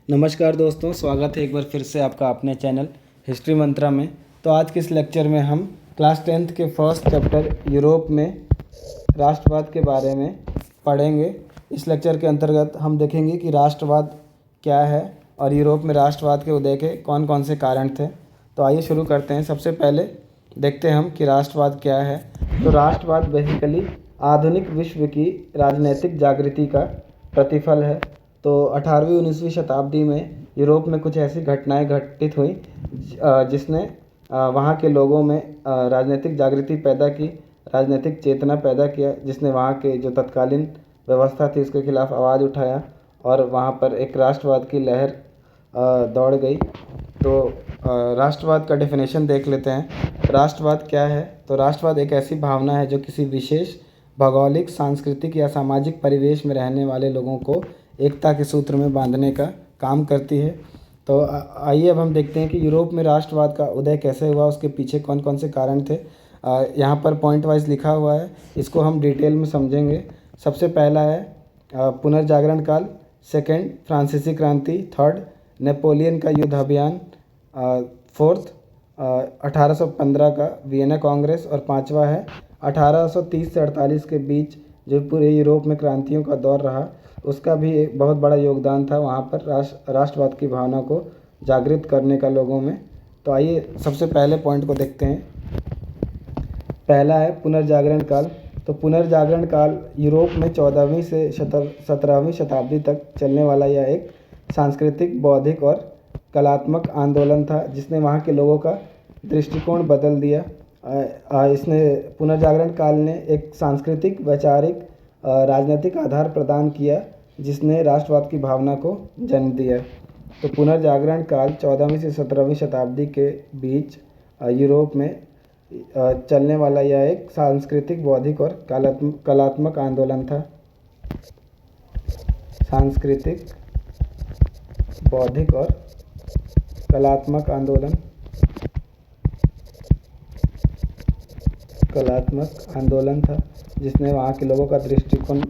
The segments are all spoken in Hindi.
नमस्कार दोस्तों, स्वागत है एक बार फिर से आपका अपने चैनल हिस्ट्री मंत्रा में। तो आज के इस लेक्चर में हम क्लास 10th के फर्स्ट चैप्टर यूरोप में राष्ट्रवाद के बारे में पढ़ेंगे। इस लेक्चर के अंतर्गत हम देखेंगे कि राष्ट्रवाद क्या है और यूरोप में राष्ट्रवाद के उदय के कौन कौन से कारण थे। तो आइए शुरू करते हैं। सबसे पहले देखते हैं हम कि राष्ट्रवाद क्या है। तो राष्ट्रवाद बेसिकली आधुनिक विश्व की राजनीतिक जागृति का प्रतिफल है। तो 18वीं 19वीं शताब्दी में यूरोप में कुछ ऐसी घटनाएं घटित हुई जिसने वहाँ के लोगों में राजनीतिक जागृति पैदा की, राजनीतिक चेतना पैदा किया, जिसने वहाँ के जो तत्कालीन व्यवस्था थी उसके खिलाफ आवाज़ उठाया और वहाँ पर एक राष्ट्रवाद की लहर दौड़ गई। तो राष्ट्रवाद का डेफिनेशन देख लेते हैं। राष्ट्रवाद क्या है? तो राष्ट्रवाद एक ऐसी भावना है जो किसी विशेष भौगोलिक, सांस्कृतिक या सामाजिक परिवेश में रहने वाले लोगों को एकता के सूत्र में बांधने का काम करती है। तो आइए अब हम देखते हैं कि यूरोप में राष्ट्रवाद का उदय कैसे हुआ, उसके पीछे कौन कौन से कारण थे। यहाँ पर पॉइंट वाइज लिखा हुआ है, इसको हम डिटेल में समझेंगे। सबसे पहला है पुनर्जागरण काल, सेकंड फ्रांसीसी क्रांति, थर्ड नेपोलियन का युद्ध अभियान, फोर्थ 1815 का वियना कांग्रेस और पांचवा है 1830 से 48 के बीच जो पूरे यूरोप में क्रांतियों का दौर रहा, उसका भी एक बहुत बड़ा योगदान था वहाँ पर राष्ट्रवाद की भावना को जागृत करने का लोगों में। तो आइए सबसे पहले पॉइंट को देखते हैं। पहला है पुनर्जागरण काल। तो पुनर्जागरण काल यूरोप में 14वीं से 17वीं शताब्दी तक चलने वाला यह एक सांस्कृतिक, बौद्धिक और कलात्मक आंदोलन था जिसने वहाँ के लोगों का दृष्टिकोण बदल दिया। इसने पुनर्जागरण काल ने एक सांस्कृतिक, वैचारिक, राजनीतिक आधार प्रदान किया जिसने राष्ट्रवाद की भावना को जन्म दिया। तो पुनर्जागरण काल 14वीं से 17वीं शताब्दी के बीच यूरोप में चलने वाला यह एक सांस्कृतिक, बौद्धिक और कलात्मक आंदोलन था। सांस्कृतिक, बौद्धिक और कलात्मक आंदोलन था जिसने वहाँ के लोगों का दृष्टिकोण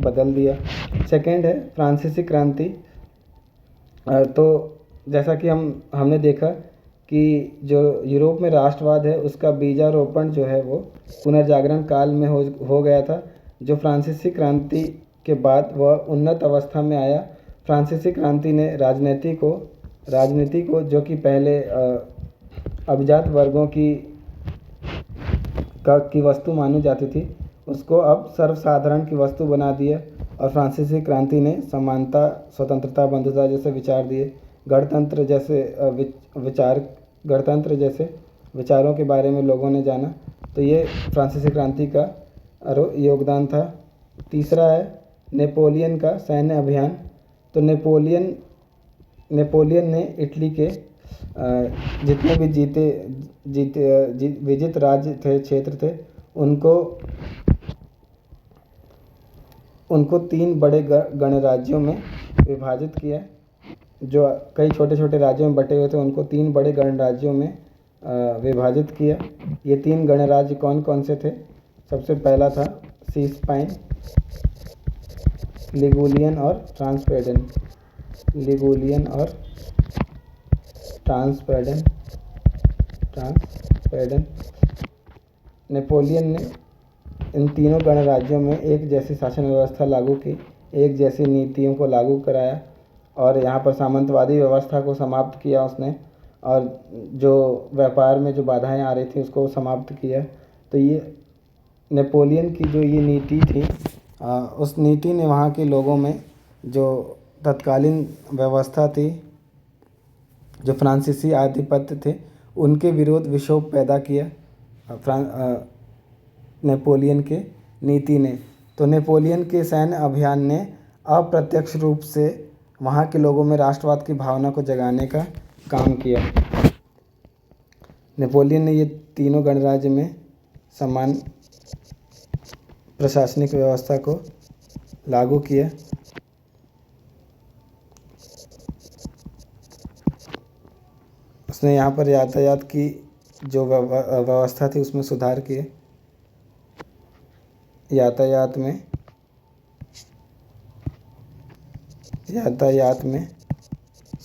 बदल दिया। सेकेंड है फ्रांसीसी क्रांति। तो जैसा कि हमने देखा कि जो यूरोप में राष्ट्रवाद है उसका बीजारोपण जो है वो पुनर्जागरण काल में हो गया था। जो फ्रांसीसी क्रांति के बाद वह उन्नत अवस्था में आया। फ्रांसीसी क्रांति ने राजनीति को जो कि पहले अभिजात वर्गों की वस्तु मानी जाती थी, उसको अब सर्वसाधारण की वस्तु बना दिया। और फ्रांसीसी क्रांति ने समानता, स्वतंत्रता, बंधुता जैसे विचार दिए। गणतंत्र जैसे विचारों के बारे में लोगों ने जाना। तो ये फ्रांसीसी क्रांति का योगदान था। तीसरा है नेपोलियन का सैन्य अभियान। तो नेपोलियन ने इटली के जितने भी विजित राज्य थे, क्षेत्र थे, उनको 3 बड़े गणराज्यों में विभाजित किया। जो कई छोटे छोटे राज्यों में बटे हुए थे उनको 3 बड़े गणराज्यों में विभाजित किया। ये 3 गणराज्य कौन कौन से थे? सबसे पहला था सिसपाइन, लिगुलियन और ट्रांसपेडेन। नेपोलियन ने इन तीनों गणराज्यों में एक जैसी शासन व्यवस्था लागू की, एक जैसी नीतियों को लागू कराया और यहाँ पर सामंतवादी व्यवस्था को समाप्त किया उसने, और जो व्यापार में जो बाधाएं आ रही थी उसको समाप्त किया। तो ये नेपोलियन की जो ये नीति थी, उस नीति ने वहाँ के लोगों में जो तत्कालीन व्यवस्था थी, जो फ्रांसीसी आधिपत्य थे, उनके विरोध विक्षोभ पैदा किया नेपोलियन के नीति ने। तो नेपोलियन के सैन्य अभियान ने अप्रत्यक्ष रूप से वहाँ के लोगों में राष्ट्रवाद की भावना को जगाने का काम किया। नेपोलियन ने ये तीनों गणराज्य में समान प्रशासनिक व्यवस्था को लागू किया। उसने यहाँ पर यातायात की जो व्यवस्था थी उसमें सुधार किए। यातायात में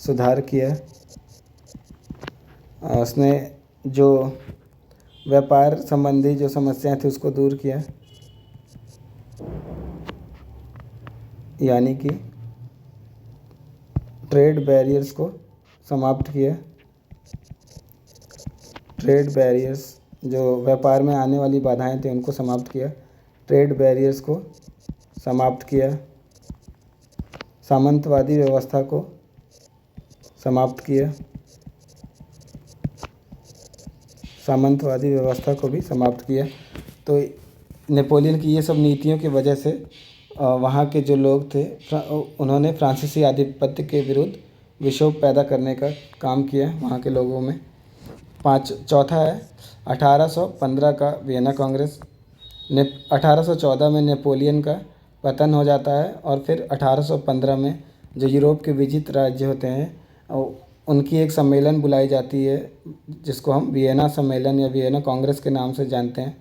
सुधार किया। उसने जो व्यापार संबंधी जो समस्याएं थी उसको दूर किया, यानी कि ट्रेड बैरियर्स को समाप्त किया। ट्रेड बैरियर्स, जो व्यापार में आने वाली बाधाएं थी उनको समाप्त किया। ट्रेड बैरियर्स को समाप्त किया। सामंतवादी व्यवस्था को समाप्त किया। सामंतवादी व्यवस्था को भी समाप्त किया। तो नेपोलियन की ये सब नीतियों की वजह से वहाँ के जो लोग थे उन्होंने फ्रांसीसी आधिपत्य के विरुद्ध विक्षोभ पैदा करने का काम किया वहाँ के लोगों में। चौथा है 1815 का वियना कांग्रेस। 1814 में नेपोलियन का पतन हो जाता है और फिर 1815 में जो यूरोप के विजित राज्य होते हैं उनकी एक सम्मेलन बुलाई जाती है जिसको हम वियना सम्मेलन या वियना कांग्रेस के नाम से जानते हैं।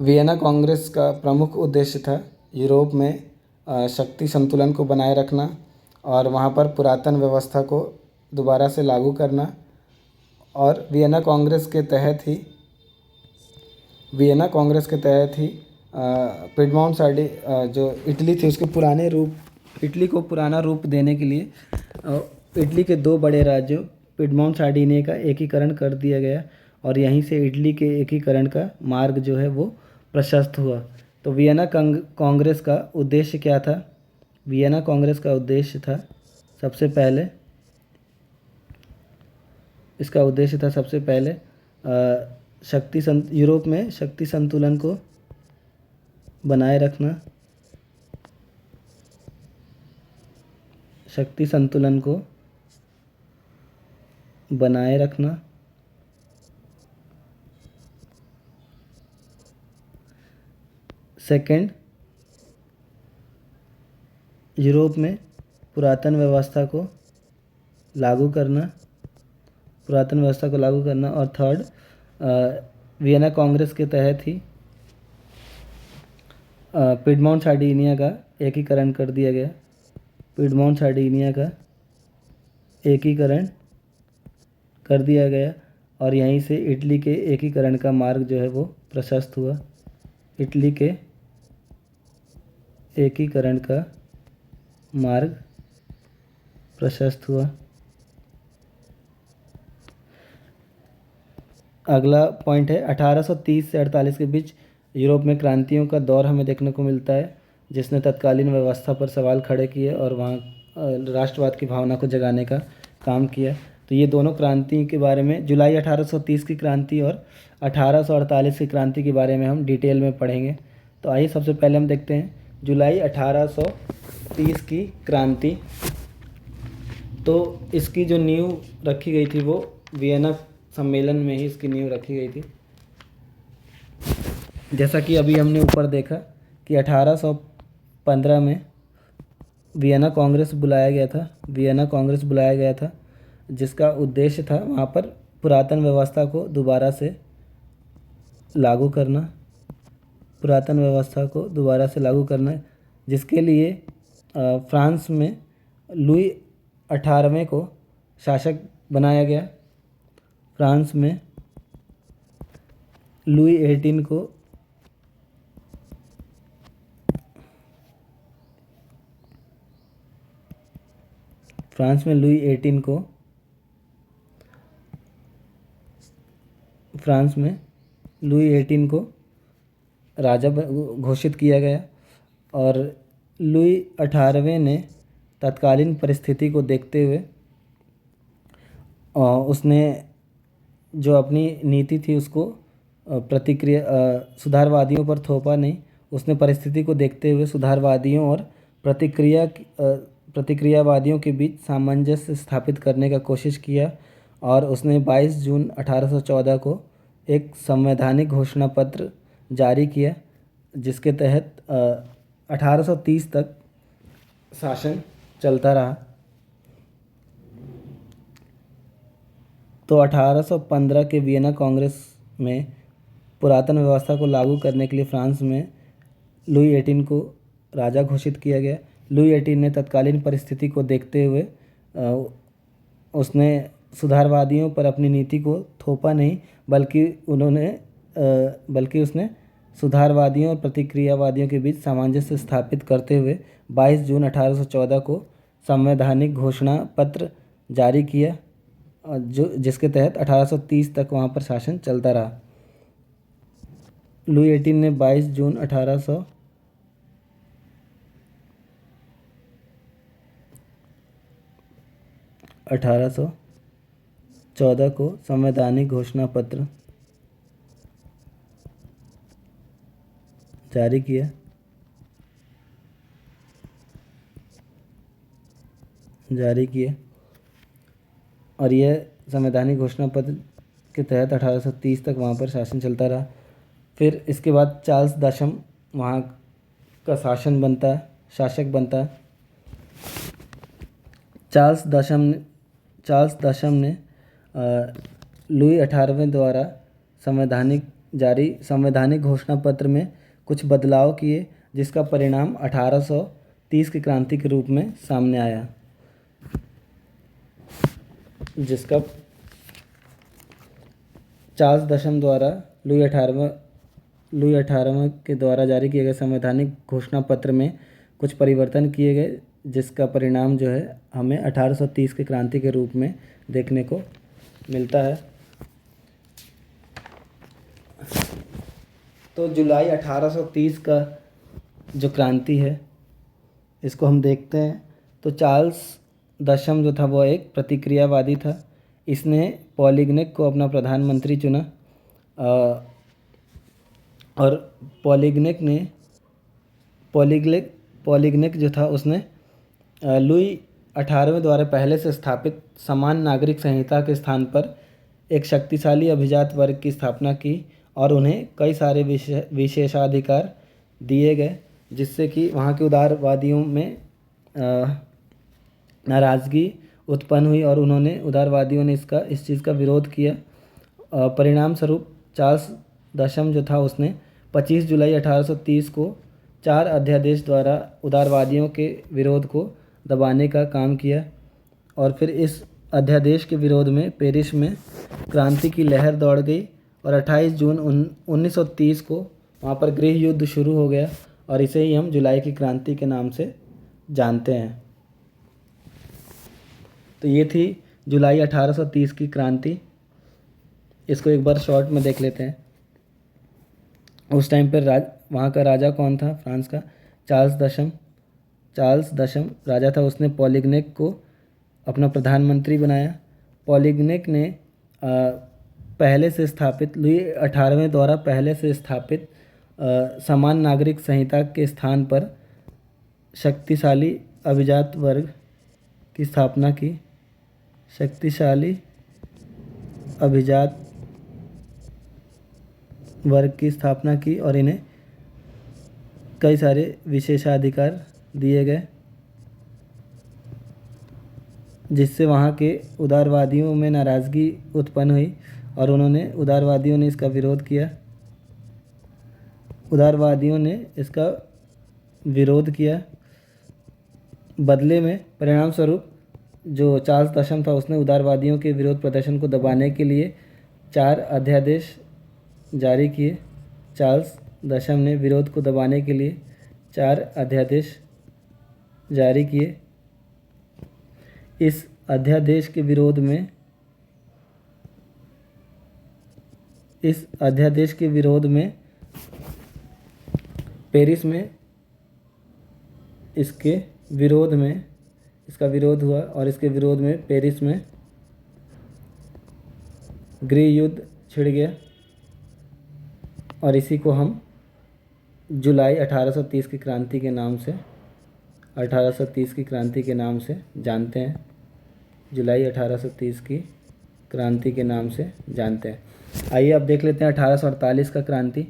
वियना कांग्रेस का प्रमुख उद्देश्य था यूरोप में शक्ति संतुलन को बनाए रखना और वहाँ पर पुरातन व्यवस्था को दोबारा से लागू करना। और वियना कांग्रेस के तहत ही पिडमोंट साडी जो इटली थी उसके इटली को पुराना रूप देने के लिए इटली के दो बड़े राज्यों पिडमोंट सार्डिनिया का एकीकरण कर दिया गया और यहीं से इटली के एकीकरण का मार्ग जो है वो प्रशस्त हुआ। तो वियना कांग्रेस का उद्देश्य क्या था? वियना कांग्रेस का उद्देश्य था सबसे पहले यूरोप में शक्ति संतुलन को बनाए रखना। सेकंड, यूरोप में पुरातन व्यवस्था को लागू करना। और थर्ड, वियना कांग्रेस के तहत ही पिडमोंट सार्डिनिया का एकीकरण कर दिया गया। और यहीं से इटली के एकीकरण का मार्ग जो है वो प्रशस्त हुआ। अगला पॉइंट है 1830 से 48 के बीच यूरोप में क्रांतियों का दौर हमें देखने को मिलता है जिसने तत्कालीन व्यवस्था पर सवाल खड़े किए और वहाँ राष्ट्रवाद की भावना को जगाने का काम किया। तो ये दोनों क्रांति के बारे में, जुलाई 1830 की क्रांति और 1848 की क्रांति के बारे में हम डिटेल में पढ़ेंगे। तो आइए सबसे पहले हम देखते हैं जुलाई 1830 की क्रांति। तो इसकी जो नींव रखी गई थी वो वियना सम्मेलन में ही इसकी नींव रखी गई थी। जैसा कि अभी हमने ऊपर देखा कि 1815 में वियना कांग्रेस बुलाया गया था जिसका उद्देश्य था वहाँ पर पुरातन व्यवस्था को दोबारा से लागू करना, जिसके लिए फ्रांस में लुई 18वें को शासक बनाया गया। फ्रांस में लुई 18 को राजा घोषित किया गया और लुई 18वें ने तत्कालीन परिस्थिति को देखते हुए उसने जो अपनी नीति थी उसको सुधारवादियों पर थोपा नहीं। उसने परिस्थिति को देखते हुए सुधारवादियों और प्रतिक्रियावादियों के बीच सामंजस्य स्थापित करने का कोशिश किया और उसने 22 जून 1814 को एक संवैधानिक घोषणा पत्र जारी किया जिसके तहत 1830 तक शासन चलता रहा। तो 1815 के वियना कांग्रेस में पुरातन व्यवस्था को लागू करने के लिए फ्रांस में लुई 18 को राजा घोषित किया गया। लुई 18 ने तत्कालीन परिस्थिति को देखते हुए उसने सुधारवादियों पर अपनी नीति को थोपा नहीं, बल्कि उसने सुधारवादियों और प्रतिक्रियावादियों के बीच सामंजस्य स्थापित करते हुए 22 जून 1814 को संवैधानिक घोषणा पत्र जारी किया, जिसके तहत 1830 तक वहाँ पर शासन चलता रहा। लुई 18 ने 22 जून 1814 को संवैधानिक घोषणा पत्र जारी किया, और यह संवैधानिक घोषणा पत्र के तहत 1830 तक वहाँ पर शासन चलता रहा। फिर इसके बाद चार्ल्स दशम वहाँ का शासक बनता है। चार्ल्स दशम ने लुई 18वें द्वारा संवैधानिक घोषणा पत्र में कुछ बदलाव किए, जिसका परिणाम 1830 की क्रांति के रूप में सामने आया, जिसका चार्ल्स दशम द्वारा लुई 18वें के द्वारा जारी किए गए संवैधानिक घोषणा पत्र में कुछ परिवर्तन किए गए, जिसका परिणाम जो है हमें 1830 की क्रांति के रूप में देखने को मिलता है। तो जुलाई 1830 का जो क्रांति है इसको हम देखते हैं। तो चार्ल्स दशम जो था वो एक प्रतिक्रियावादी था। इसने पॉलिग्नेक को अपना प्रधानमंत्री चुना, और पॉलिग्नेक जो था उसने लुई 18वें द्वारा पहले से स्थापित समान नागरिक संहिता के स्थान पर एक शक्तिशाली अभिजात वर्ग की स्थापना की, और उन्हें कई सारे विशेषाधिकार दिए गए, जिससे कि वहाँ के उदारवादियों में नाराज़गी उत्पन्न हुई, और उदारवादियों ने इस चीज़ का विरोध किया। परिणाम स्वरूप चार्ल्स दशम जो था उसने 25 जुलाई 1830 को 4 अध्यादेश द्वारा उदारवादियों के विरोध को दबाने का काम किया, और फिर इस अध्यादेश के विरोध में पेरिस में क्रांति की लहर दौड़ गई, और 28 जून 1930 को वहाँ पर गृह युद्ध शुरू हो गया, और इसे ही हम जुलाई की क्रांति के नाम से जानते हैं। तो ये थी जुलाई 1830 की क्रांति। इसको एक बार शॉर्ट में देख लेते हैं। उस टाइम पर वहाँ का राजा कौन था? फ्रांस का चार्ल्स दशम राजा था। उसने पॉलिग्नेक को अपना प्रधानमंत्री बनाया। पॉलिग्नेक ने पहले से स्थापित लुई 18वें द्वारा पहले से स्थापित समान नागरिक संहिता के स्थान पर शक्तिशाली अभिजात वर्ग की स्थापना की। शक्तिशाली अभिजात वर्ग की स्थापना की, और इन्हें कई सारे विशेषाधिकार दिए गए, जिससे वहाँ के उदारवादियों में नाराज़गी उत्पन्न हुई, और उदारवादियों ने इसका विरोध किया। बदले में परिणाम स्वरूप जो चार्ल्स दशम था उसने उदारवादियों के विरोध प्रदर्शन को दबाने के लिए 4 अध्यादेश जारी किए। चार्ल्स दशम ने विरोध को दबाने के लिए 4 अध्यादेश जारी किए। इस अध्यादेश के विरोध में पेरिस में इसका विरोध हुआ, और इसके विरोध में पेरिस में गृह युद्ध छिड़ गया, और इसी को हम जुलाई 1830 की क्रांति के नाम से जानते हैं। जुलाई 1830 की क्रांति के नाम से जानते हैं। आइए अब देख लेते हैं 1848 का क्रांति।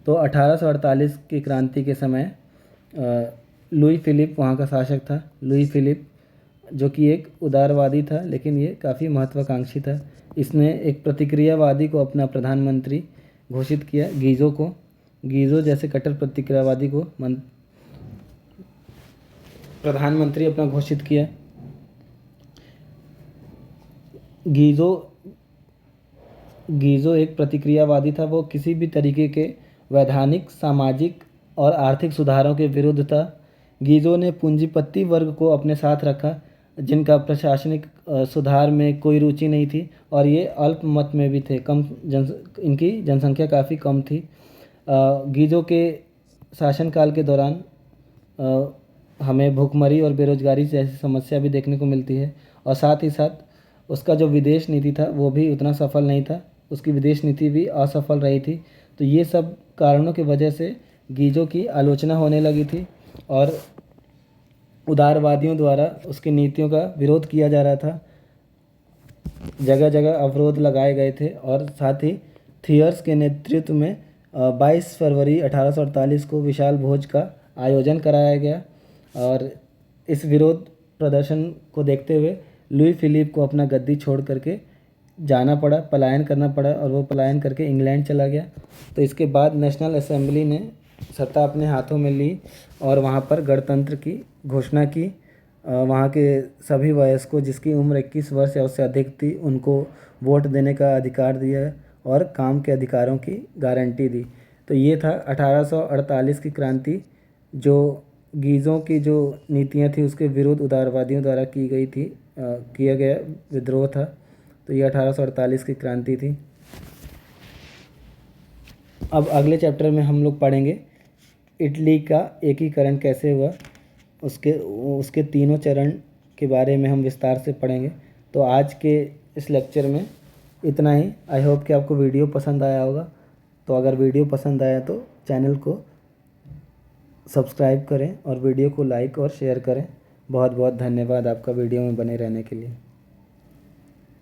तो 1848 की क्रांति के समय लुई फिलिप वहाँ का शासक था। लुई फिलिप जो कि एक उदारवादी था, लेकिन ये काफ़ी महत्वाकांक्षी था। इसने एक प्रतिक्रियावादी को अपना प्रधानमंत्री घोषित किया, गीज़ो जैसे कट्टर प्रतिक्रियावादी को प्रधानमंत्री अपना घोषित किया। गीजो गीजो एक प्रतिक्रियावादी था। वो किसी भी तरीके के वैधानिक, सामाजिक और आर्थिक सुधारों के विरुद्ध था। गीजो ने पूंजीपति वर्ग को अपने साथ रखा, जिनका प्रशासनिक सुधार में कोई रुचि नहीं थी, और ये अल्प मत में भी थे। इनकी जनसंख्या काफ़ी कम थी। गीजो के शासनकाल के दौरान हमें भूखमरी और बेरोजगारी जैसी समस्या भी देखने को मिलती है, और साथ ही साथ उसका जो विदेश नीति था वो भी उतना सफल नहीं था। उसकी विदेश नीति भी असफल रही थी। तो ये सब कारणों की वजह से गीजो की आलोचना होने लगी थी, और उदारवादियों द्वारा उसकी नीतियों का विरोध किया जा रहा था। जगह जगह अवरोध लगाए गए थे, और साथ ही थियर्स के नेतृत्व में 22 फरवरी 1848 को विशाल भोज का आयोजन कराया गया। और इस विरोध प्रदर्शन को देखते हुए लुई फिलिप को अपना गद्दी छोड़ करके जाना पड़ा, पलायन करना पड़ा, और वो पलायन करके इंग्लैंड चला गया। तो इसके बाद नेशनल असेंबली ने सत्ता अपने हाथों में ली और वहाँ पर गणतंत्र की घोषणा की। वहाँ के सभी वयस्कों जिसकी उम्र 21 वर्ष या उससे अधिक थी उनको वोट देने का अधिकार दिया और काम के अधिकारों की गारंटी दी। तो ये था 1848 की क्रांति, जो गीज़ों की जो नीतियाँ थी उसके विरुद्ध उदारवादियों द्वारा की गई थी, किया गया विद्रोह था। तो ये 1848 की क्रांति थी। अब अगले चैप्टर में हम लोग पढ़ेंगे इटली का एकीकरण कैसे हुआ, उसके तीनों चरण के बारे में हम विस्तार से पढ़ेंगे। तो आज के इस लेक्चर में इतना ही। आई होप कि आपको वीडियो पसंद आया होगा। तो अगर वीडियो पसंद आया तो चैनल को सब्सक्राइब करें और वीडियो को लाइक और शेयर करें। बहुत बहुत धन्यवाद आपका वीडियो में बने रहने के लिए।